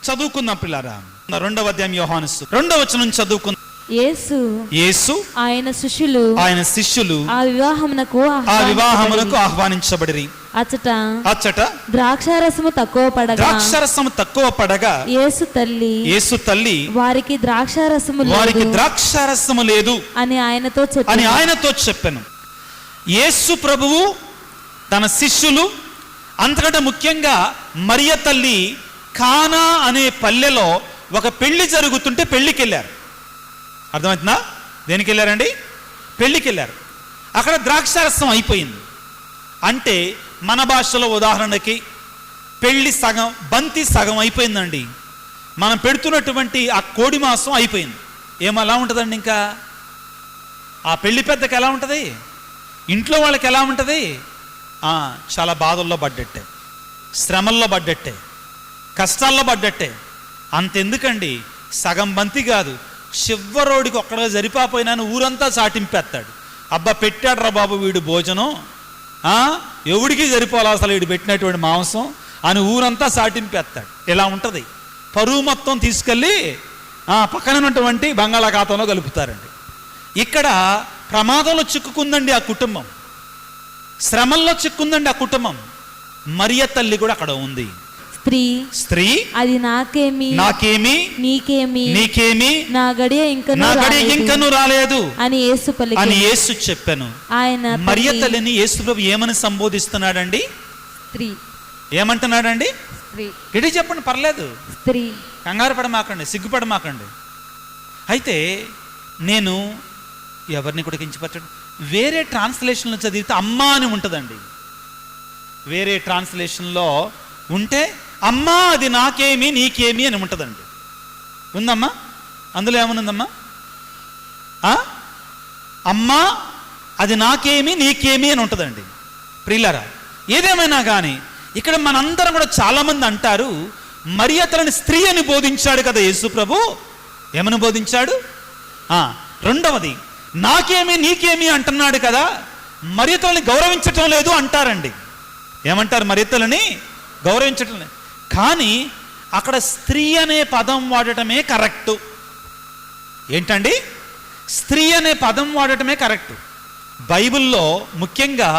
చదువుకుందాం పిల్లారా. 2వ అధ్యాయం యోహాను 2వ వచనం చదువుకుందాం. యేసు ఆయన శిష్యులు ఆ వివాహమునకు ఆహ్వానించబడిరి. అచ్చట ద్రాక్షారసము తక్కువ పడగా యేసు తల్లి వారికి ద్రాక్షారసము లేదు అని ఆయనతో చెప్పెను. యేసు ప్రభువు తన శిష్యులు, అంతకంటే ముఖ్యంగా మరియ తల్లి కానా అనే పల్లెలో ఒక పెళ్లి జరుగుతుంటే పెళ్లికి వెళ్ళారు. అర్థమవుతుందా? దేనికి వెళ్ళారండి? పెళ్లికి వెళ్ళారు. అక్కడ ద్రాక్షారసం అయిపోయింది. అంటే మన భాషలో ఉదాహరణకి పెళ్లి సగం, బంతి సగం అయిపోయిందండి. మనం పెడుతున్నటువంటి ఆ కోడి మాంసం అయిపోయింది. ఏమలా ఉంటుందండి? ఇంకా ఆ పెళ్లి పెద్దకి ఎలా ఉంటుంది? ఇంట్లో వాళ్ళకి ఎలా ఉంటుంది? చాలా బాధల్లో పడ్డట్టే, శ్రమల్లో పడ్డట్టే, కష్టాల్లో పడ్డట్టే. అంతెందుకండి, సగం బంతి కాదు, చివరోడికి ఒక్కడగా జరిపాపోయినా ఊరంతా చాటింపేస్తాడు. అబ్బా పెట్టాడు రా బాబు వీడు భోజనం, ఎవడికి సరిపోవాలి అసలు వీడు పెట్టినటువంటి మాంసం అని ఊరంతా చాటింపేస్తాడు. ఇలా ఉంటుంది. పరువు మొత్తం తీసుకెళ్ళి పక్కన ఉన్నటువంటి బంగాళాఖాతంలో కలుపుతారండి. ఇక్కడ ప్రమాదంలో చిక్కుకుందండి ఆ కుటుంబం, శ్రమల్లో చిక్కుందండి ఆ కుటుంబం. మరియ తల్లి కూడా అక్కడ ఉంది. స్త్రీ అది నాకేమి నీకేమి నా గడియ ఇంకను రాలేదు అని యేసు చెప్పాను. ఆయన మరియ తల్లిని యేసు ప్రభు ఏమని సంబోధిస్తున్నాడండి? స్త్రీ. ఏమంటున్నాడండి? స్త్రీ. చెప్పండి, పర్లేదు, స్త్రీ. కంగారు పడమాకండి, సిగ్గుపడమాకండి. అయితే నేను ఎవరిని కూడా కించపరచడం, వేరే ట్రాన్స్లేషన్లో చదివితే అమ్మా అని ఉంటుందండి. వేరే ట్రాన్స్లేషన్లో ఉంటే అమ్మా అది నాకేమి నీకేమి అని ఉంటుందండి. ఉందమ్మా? అందులో ఏమనుందమ్మా? అమ్మా అది నాకేమి నీకేమి అని ఉంటుందండి. ప్రియులారా, ఏదేమైనా కానీ ఇక్కడ మనందరం కూడా చాలామంది అంటారు మరియ తల్లిని స్త్రీ అని బోధించాడు కదా యేసు ప్రభు. ఏమని బోధించాడు? రెండవది, నాకేమి నీకేమి అంటున్నాడు కదా, మరియ తల్లిని గౌరవించటం లేదు అంటారండి. ఏమంటారు? మరియ తల్లిని గౌరవించటం లేదు. కానీ అక్కడ స్త్రీ అనే పదం వాడటమే కరెక్టు. ఏంటండి? స్త్రీ అనే పదం వాడటమే కరెక్టు. బైబిల్లో ముఖ్యంగా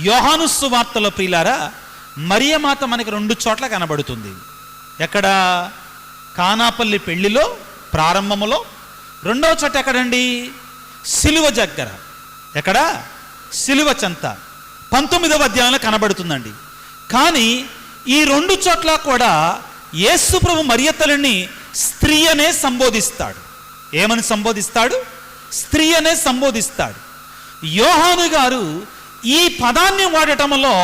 యోహాను సువార్తలో ప్రియులారా మరియమాత మనకి 2 చోట్ల కనబడుతుంది. ఎక్కడ? కానాపల్లి పెళ్లిలో ప్రారంభములో. 2వ చోట ఎక్కడండి? సిలువ దగ్గర. ఎక్కడ? సిలువ చెంత 19వ అధ్యాయంలో కనబడుతుందండి. కానీ ఈ 2 చోట్ల కూడా యేసు ప్రభు మరియ తల్లిని స్త్రీ అనే సంబోధిస్తాడు. ఏమని సంబోధిస్తాడు? స్త్రీ అనే సంబోధిస్తాడు. యోహాను గారు ఈ పదాన్ని వాడటంలో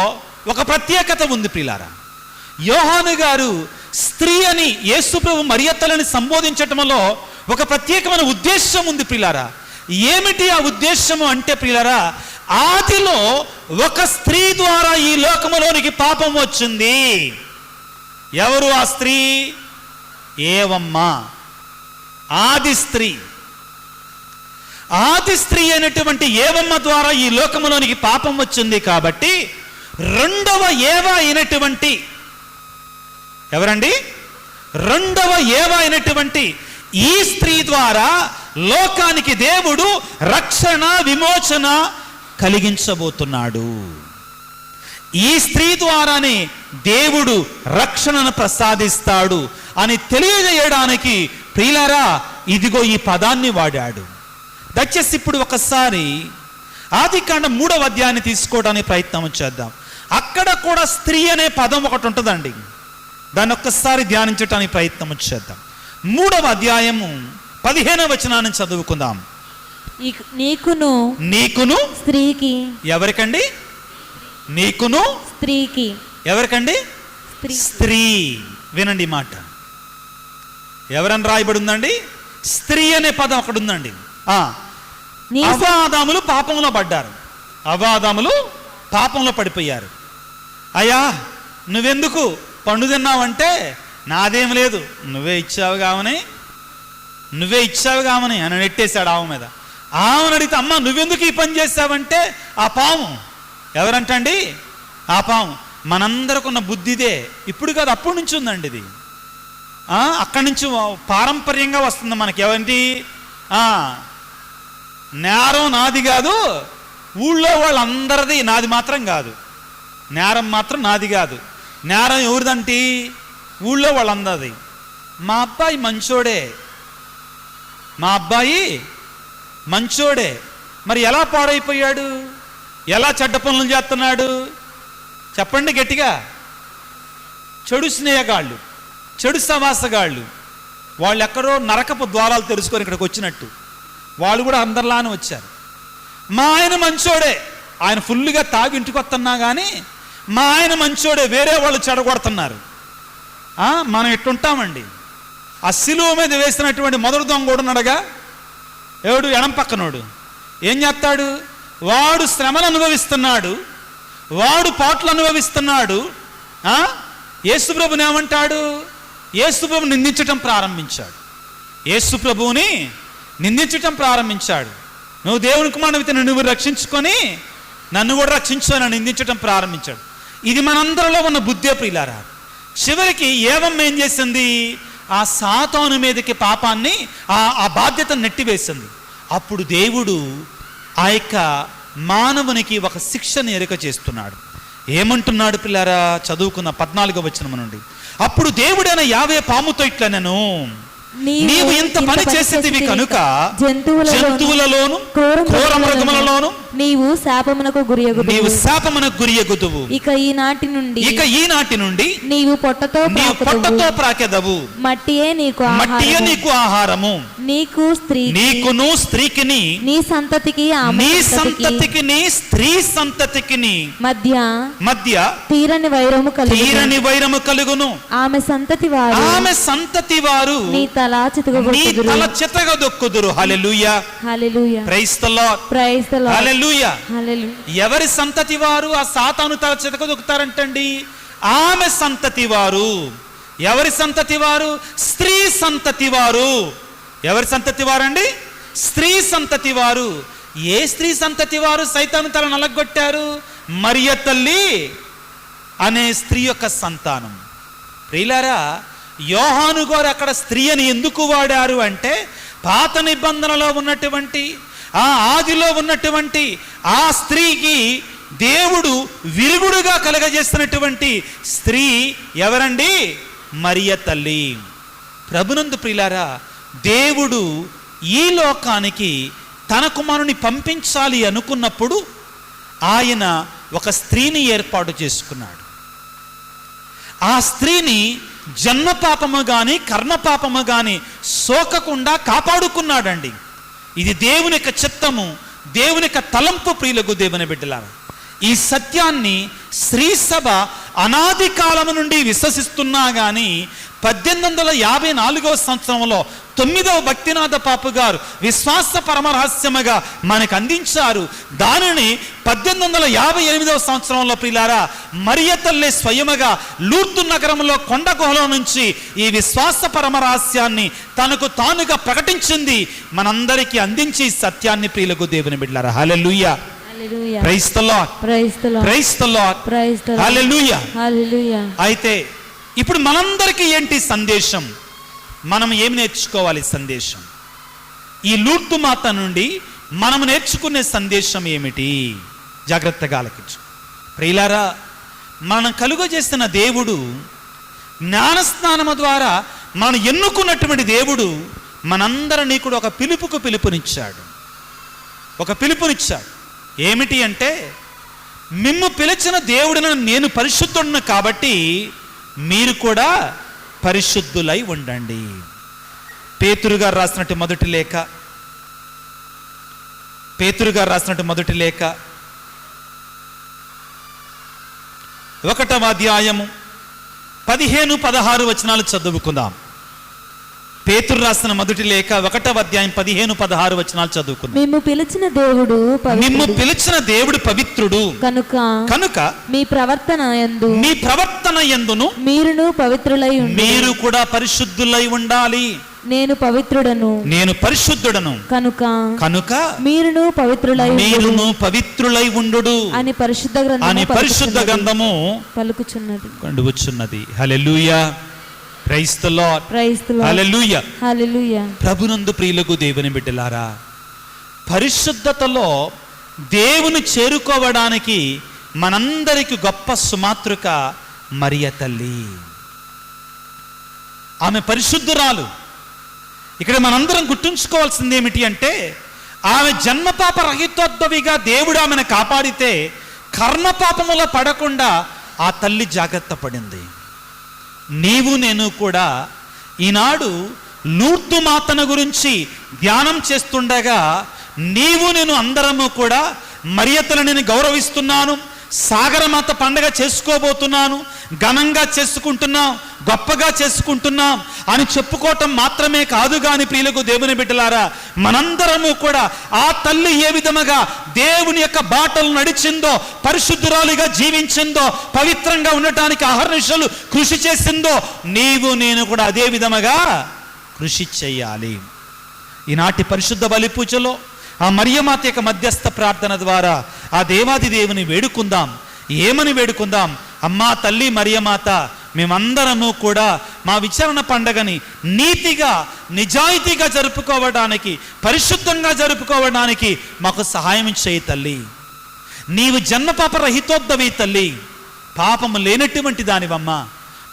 ఒక ప్రత్యేకత ఉంది ప్రియులారా. యోహాను గారు స్త్రీ అని యేసు ప్రభు మరియ తల్లిని సంబోధించటంలో ఒక ప్రత్యేకమైన ఉద్దేశం ఉంది ప్రియులారా. ఏమిటి ఆ ఉద్దేశము అంటే ప్రియులారా, ఆదిలో ఒక స్త్రీ ద్వారా ఈ లోకములోనికి పాపం వచ్చింది. ఎవరు ఆ స్త్రీ? ఏవమ్మ, ఆది స్త్రీ. ఆది స్త్రీ అయినటువంటి ఏవమ్మ ద్వారా ఈ లోకములోనికి పాపం వచ్చింది. కాబట్టి 2వ ఏవ అయినటువంటి ఎవరండి? 2వ ఏవ అయినటువంటి ఈ స్త్రీ ద్వారా లోకానికి దేవుడు రక్షణ, విమోచన కలిగించబోతున్నాడు. ఈ స్త్రీ ద్వారానే దేవుడు రక్షణను ప్రసాదిస్తాడు అని తెలియజేయడానికి ప్రియులారా ఇదిగో ఈ పదాన్ని వాడాడు. దయచేసి ఇప్పుడు ఒకసారి ఆదికాండం 3వ అధ్యాయాన్ని తీసుకోవడానికి ప్రయత్నం చేద్దాం. అక్కడ కూడా స్త్రీ అనే పదం ఒకటి ఉంటుందండి. దాన్ని ఒక్కసారి ధ్యానించడానికి ప్రయత్నం చేద్దాం. 3వ అధ్యాయము 15వ వచనాన్ని చదువుకుందాం. నీకును స్త్రీకి. ఎవరికండి? నీకును స్త్రీకి. ఎవరికండి? స్త్రీ. వినండి మాట. ఎవరని రాయబడి ఉందండి? స్త్రీ అనే పదం అక్కడ ఉందండి. అవ్వాదాములు పాపంలో పడ్డారు. అవ్వాదాములు పాపంలో పడిపోయారు. అయ్యా నువ్వెందుకు పండు తిన్నావంటే నాదేం లేదు, నువ్వే ఇచ్చావు కావని అని నెట్టేశాడు ఆవు మీద. ఆమెను అడిగితే అమ్మ నువ్వెందుకు ఈ పని చేసావంటే ఆ పాము. ఎవరంటండి? ఆ పాము. మనందరికున్న బుద్ధిదే. ఇప్పుడు కాదు, అప్పటి నుంచి ఉందండి ఇది. అక్కడి నుంచి పారంపర్యంగా వస్తుంది మనకి. ఏమంటి నేరం నాది కాదు, ఊళ్ళో వాళ్ళందరిది, నాది మాత్రం కాదు. నేరం మాత్రం నాది కాదు. నేరం ఎవరిదంటి? ఊళ్ళో వాళ్ళందరిది. మా అబ్బాయి మంచోడే, మా అబ్బాయి మంచోడే. మరి ఎలా పాడైపోయాడు? ఎలా చెడ్డ పనులు చేస్తున్నాడు? చెప్పండి గట్టిగా. చెడు స్నేహగాళ్ళు, చెడు సవాసగాళ్ళు, వాళ్ళు ఎక్కడో నరకపు ద్వారాలు తెలుసుకొని ఇక్కడికి వచ్చినట్టు వాళ్ళు కూడా అందరిలానే వచ్చారు. మా ఆయన మంచోడే, ఆయన ఫుల్గా తాగి ఇంటికి వస్తున్నా కానీ మా ఆయన మంచోడే, వేరే వాళ్ళు చెడగొడుతున్నారు. మనం ఎట్టుంటామండి? ఆ సిలువ మీద వేసినటువంటి మొదటి దొంగ కూడా ఉన్నాడుగా, ఎవడు? ఎడం పక్కనోడు. ఏం చేస్తాడు? వాడు శ్రమను అనుభవిస్తున్నాడు, వాడు పాటలు అనుభవిస్తున్నాడు. యేసుప్రభుని ఏమంటాడు? యేసుప్రభు నిందించటం ప్రారంభించాడు. యేసుప్రభువుని నిందించటం ప్రారంభించాడు. నువ్వు దేవుని కుమారునివి, నువ్వు రక్షించుకొని నన్ను కూడా రక్షించు అని నిందించటం ప్రారంభించాడు. ఇది మనందరిలో ఉన్న బుద్ధే ప్రియులారా. చివరికి ఏవమ్మ ఏం చేసింది? ఆ సాతాను మీదకి పాపాన్ని, ఆ బాధ్యతను నెట్టివేసింది. అప్పుడు దేవుడు ఆ యొక్క మానవునికి ఒక శిక్షను ఎరుక చేస్తున్నాడు. ఏమంటున్నాడు పిల్లారా? చదువుకున్న 14వ వచనం నుండి, అప్పుడు దేవుడైన యావే పాముతో ఇట్లనెను, నీవు ఇంత పని చేసేదివి కనుక జంతువులలోను క్రూర మృగములలోను నీవు శాపమునకు గురియగుదువు. ఇక ఈనాటి నుండి నీవు పొట్టతో ప్రాకెదవు, మట్టియే నీకు ఆహారము. నీకును స్త్రీకిని నీ సంతతికి నీ స్త్రీ సంతతికి మధ్య తీరని వైరము కలుగును. ఆమె సంతతి వారు నీ తల చితగదొక్కుదురు. Hallelujah, hallelujah, praise the Lord, praise the Lord, hallelujah. Hallelujah. ఎవరి సంతతి వారు ఆ సాతాను తల చితగదొక్కుతారంటండి? ఆమె సంతతి వారు. ఎవరి సంతతి వారు? స్త్రీ సంతతి వారు. ఎవరి సంతతి వారండి? స్త్రీ సంతతి వారు. ఏ స్త్రీ సంతతి వారు సైతాను తల నలగొట్టారు? మరియ తల్లి అనే స్త్రీ యొక్క సంతానం. ప్రియులారా, యోహాను గారు అక్కడ స్త్రీ అని ఎందుకు వాడారు అంటే, పాత నిబంధనలో ఉన్నటువంటి, ఆ ఆదిలో ఉన్నటువంటి ఆ స్త్రీకి దేవుడు విరుగుడుగా కలగజేస్తున్నటువంటి స్త్రీ ఎవరండి? మరియ తల్లి. ప్రభునందు ప్రియులారా, దేవుడు ఈ లోకానికి తన కుమారుని పంపించాలి అనుకున్నప్పుడు ఆయన ఒక స్త్రీని ఏర్పాటు చేసుకున్నాడు. ఆ స్త్రీని జన్మ పాపము కానీ కర్మ పాపము కానీ సోకకుండా కాపాడుకున్నాడండి. ఇది దేవుని యొక్క చిత్తము, దేవుని యొక్క తలంపు. ప్రియులకు దేవుని బిడ్డలారా, ఈ సత్యాన్ని శ్రీ సభ అనాది కాలము నుండి విశ్వసిస్తున్నా కానీ 1854వ సంవత్సరంలో 9వ భక్తినాథ పాపు గారు విశ్వాస పరమరహస్యముగా మనకు అందించారు. దానిని 1858వ సంవత్సరంలో ప్రియులారా మరియ తల్లి స్వయముగా లూర్దు నగరంలో కొండ గుహలో నుంచి ఈ విశ్వాస పరమరహస్యాన్ని తనకు తానుగా ప్రకటించింది, మనందరికీ అందించి సత్యాన్ని ప్రియులకు దేవుని బిడ్డలారా. Hallelujah, praise the Lord, praise the Lord, hallelujah, hallelujah. అయితే ఇప్పుడు మనందరికీ ఏంటి సందేశం? మనం ఏమి నేర్చుకోవాలి సందేశం? ఈ లూర్దు మాత నుండి మనం నేర్చుకునే సందేశం ఏమిటి? జాగ్రత్తగా ఆలకించు ప్రియులారా. మనం కలుగజేసిన దేవుడు, జ్ఞానస్నానము ద్వారా మనం ఎన్నుకున్నటువంటి దేవుడు మనందరినీ కూడా ఒక పిలుపునిచ్చాడు. ఒక పిలుపునిచ్చాడు. ఏమిటి అంటే, మిమ్ము పిలిచిన దేవుడిని నేను పరిశుద్ధుడును కాబట్టి మీరు కూడా పరిశుద్ధులై ఉండండి. పేతురు గారు రాసినట్టు మొదటి లేఖ 1వ అధ్యాయము 15-16 వచనాలు చదువుకుందాం. పేతురు రాసిన మొదటి లేఖ 1వ అధ్యాయం 15-16 వచనాలు చదువుకుందాం. మిమ్ము పిలిచిన దేవుడు పవిత్రుడు కనుక మీ ప్రవర్తన యందును మీరు కూడా పరిశుద్ధులై ఉండాలి. నేను పరిశుద్ధుడను కనుక మీరును పవిత్రులై ఉండుడు అని పరిశుద్ధ గ్రంథము పలుకుచున్నది. Hallelujah, praise the Lord. Praise the Lord. Hallelujah. Hallelujah. ప్రభునందు ప్రియులకు దేవుని బిడ్డలారా, పరిశుద్ధతలో దేవుని చేరుకోవడానికి మనందరికి గొప్ప సుమాతృక మరియ తల్లి. ఆమె పరిశుద్ధురాలు. ఇక్కడ మనందరం గుర్తుంచుకోవాల్సింది ఏమిటి అంటే, ఆమె జన్మపాప రహితోద్భవిగా దేవుడు ఆమెను కాపాడితే కర్మపాపములో పడకుండా ఆ తల్లి జాగ్రత్త పడింది. నీవు నేను కూడా ఈనాడు లూర్దు మాతను గురించి ధ్యానం చేస్తుండగా నీవు నేను అందరము కూడా మరియ తల్లిని గౌరవిస్తున్నాను, సాగరమాత పండగ చేసుకోబోతున్నాను, ఘనంగా చేసుకుంటున్నాం, గొప్పగా చేసుకుంటున్నాం అని చెప్పుకోవటం మాత్రమే కాదు కానీ ప్రియులకు దేవుని బిడ్డలారా, మనందరము కూడా ఆ తల్లి ఏ విధముగా దేవుని యొక్క బాటలు నడిచిందో, పరిశుద్ధురాలిగా జీవించిందో, పవిత్రంగా ఉండటానికి అహర్నిశలు కృషి చేసిందో, నీవు నేను కూడా అదే విధముగా కృషి చేయాలి. ఈనాటి పరిశుద్ధ బలి పూజలో ఆ మరియమాత యొక్క మధ్యస్థ ప్రార్థన ద్వారా ఆ దేవాది దేవుని వేడుకుందాం. ఏమని వేడుకుందాం? అమ్మా తల్లి మరియమాత, మేమందరము కూడా మా విచారణ పండగని నీతిగా నిజాయితీగా జరుపుకోవడానికి, పరిశుద్ధంగా జరుపుకోవడానికి మాకు సహాయం చేయి తల్లి. నీవు జన్మపాప రహితోద్భవి తల్లి, పాపము లేనటువంటి దానివమ్మా.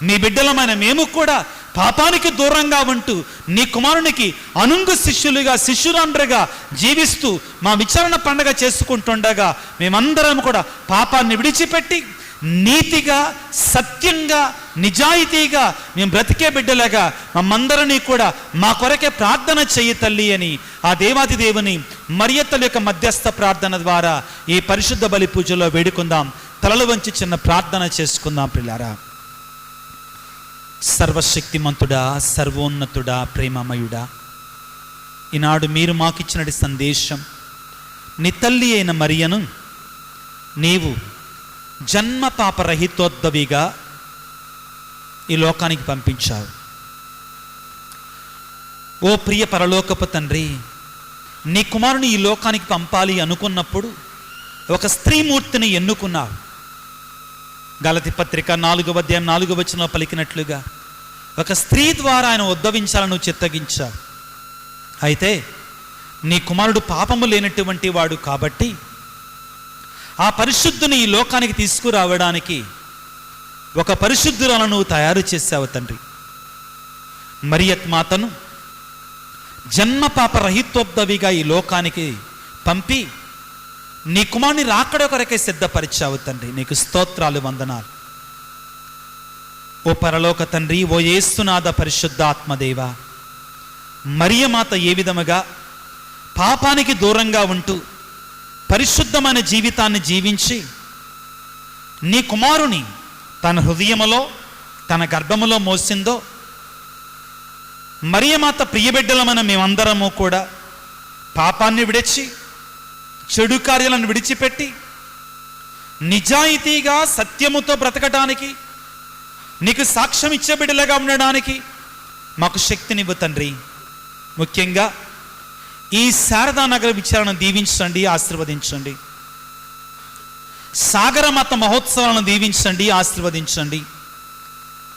నీ బిడ్డలమైన మేము కూడా పాపానికి దూరంగా ఉంటూ నీ కుమారునికి అనుంగు శిష్యులుగా, శిష్యురాండ్రగా జీవిస్తూ మా విచారణ పండగ చేసుకుంటుండగా మేమందరం కూడా పాపాన్ని విడిచిపెట్టి నీతిగా, సత్యంగా, నిజాయితీగా మేము బ్రతికే బిడ్డలాగా మమ్మందరినీ కూడా మా కొరకే ప్రార్థన చెయ్యి తల్లి అని ఆ దేవాది దేవుని మరియ తల్లి యొక్క మధ్యస్థ ప్రార్థన ద్వారా ఈ పరిశుద్ధ బలి పూజలో వేడుకుందాం. తలలు వంచి చిన్న ప్రార్థన చేసుకుందాం ప్రియులారా. సర్వశక్తిమంతుడా, సర్వోన్నతుడా, ప్రేమమయుడా, ఈనాడు మీరు మాకిచ్చినటి సందేశం, నీ తల్లి అయిన మరియను నీవు జన్మ పాపరహితోద్భవిగా ఈ లోకానికి పంపించావు. ఓ ప్రియ పరలోకపు తండ్రి, నీ కుమారుని ఈ లోకానికి పంపాలి అనుకున్నప్పుడు ఒక స్త్రీమూర్తిని ఎన్నుకున్నావు. గలతీ పత్రిక 4వ అధ్యాయం 4వ వచనంలో పలికినట్లుగా ఒక స్త్రీ ద్వారా ఆయన ఉద్భవించాలని నువ్వు చిత్తగించావు. అయితే నీ కుమారుడు పాపము లేనటువంటి వాడు కాబట్టి ఆ పరిశుద్ధుని ఈ లోకానికి తీసుకురావడానికి ఒక పరిశుద్ధురాలను నువ్వు తయారు చేసావు తండ్రి. మరియత్ మాతను జన్మ పాప రహితోద్భవిగా ఈ లోకానికి పంపి నీ కుమారుని రాకడ కొరకే సిద్ధపరిచావు తండ్రి. నీకు స్తోత్రాలు, వందనాలు. ఓ పరలోక తండ్రి, ఓ యేసునాథ పరిశుద్ధ ఆత్మదేవ, మరియమాత ఏ విధముగా పాపానికి దూరంగా ఉంటూ పరిశుద్ధమైన జీవితాన్ని జీవించి నీ కుమారుని తన హృదయములో, తన గర్భములో మోసిందో, మరియమాత ప్రియబిడ్డలమైన మేమందరము కూడా పాపాన్ని విడిచి చెడు కార్యాలను విడిచిపెట్టి నిజాయితీగా సత్యముతో బ్రతకడానికి, నీకు సాక్ష్యం ఇచ్చే బిడ్డలుగా ఉండడానికి మాకు శక్తినివ్వు తండ్రి. ముఖ్యంగా ఈ శారదానగర విచారణ దీవించండి, ఆశీర్వదించండి. సాగరమత మహోత్సవాలను దీవించండి, ఆశీర్వదించండి.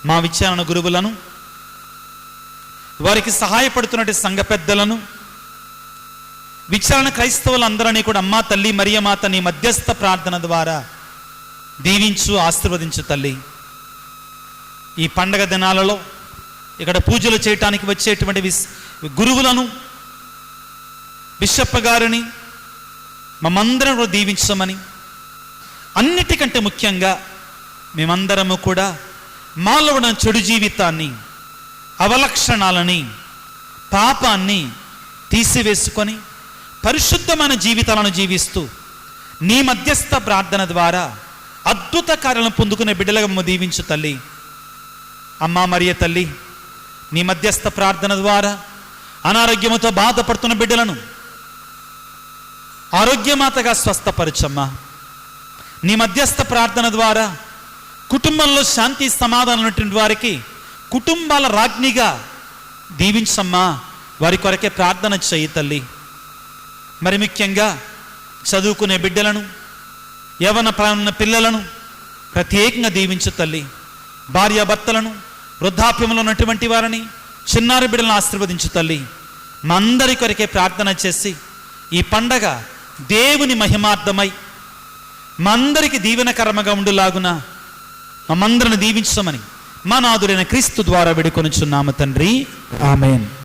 మా విచారణ గురువులను, వారికి సహాయపడుతున్నటువంటి సంఘ పెద్దలను, విచారణ క్రైస్తవులందరినీ కూడా అమ్మా తల్లి మరియమాత నీ మధ్యస్థ ప్రార్థన ద్వారా దీవించు, ఆశీర్వదించు తల్లి. ఈ పండగ దినాలలో ఇక్కడ పూజలు చేయటానికి వచ్చేటువంటి గురువులను, బిషప్ గారిని మమ్మందరం కూడా దీవించమని, అన్నిటికంటే ముఖ్యంగా మేమందరము కూడా మాలో ఉన్న చెడు జీవితాన్ని, అవలక్షణాలని, పాపాన్ని తీసివేసుకొని పరిశుద్ధమైన జీవితాలను జీవిస్తూ నీ మధ్యస్థ ప్రార్థన ద్వారా అద్భుత కార్యాలను పొందుకునే బిడ్డలుగా దీవించు తల్లి. అమ్మా మరియ తల్లి, నీ మధ్యస్థ ప్రార్థన ద్వారా అనారోగ్యముతో బాధపడుతున్న బిడ్డలను ఆరోగ్యమాతగా స్వస్థపరచమ్మా. నీ మధ్యస్థ ప్రార్థన ద్వారా కుటుంబంలో శాంతి సమాధానం ఉన్నటువంటి వారికి కుటుంబాల రాజ్ఞిగా దీవించమ్మా. వారి కొరకే ప్రార్థన చేయి తల్లి. మరి ముఖ్యంగా చదువుకునే బిడ్డలను, యవ్వన ప్రాణ పిల్లలను ప్రత్యేకంగా దీవించు తల్లి. భార్యాభర్తలను, వృద్ధాప్యంలో ఉన్నటువంటి వారిని, చిన్నారి బిడ్డలను ఆశీర్వదించు తల్లి. మా అందరి కొరకే ప్రార్థన చేసి ఈ పండగ దేవుని మహిమార్థమై మా అందరికి దీవెనకరముగా ఉండులాగున మమ్మందరిని దీవించమని మా నాథుడైన క్రీస్తు ద్వారా వేడుకొనుచున్నాము తండ్రి. ఆమేన్.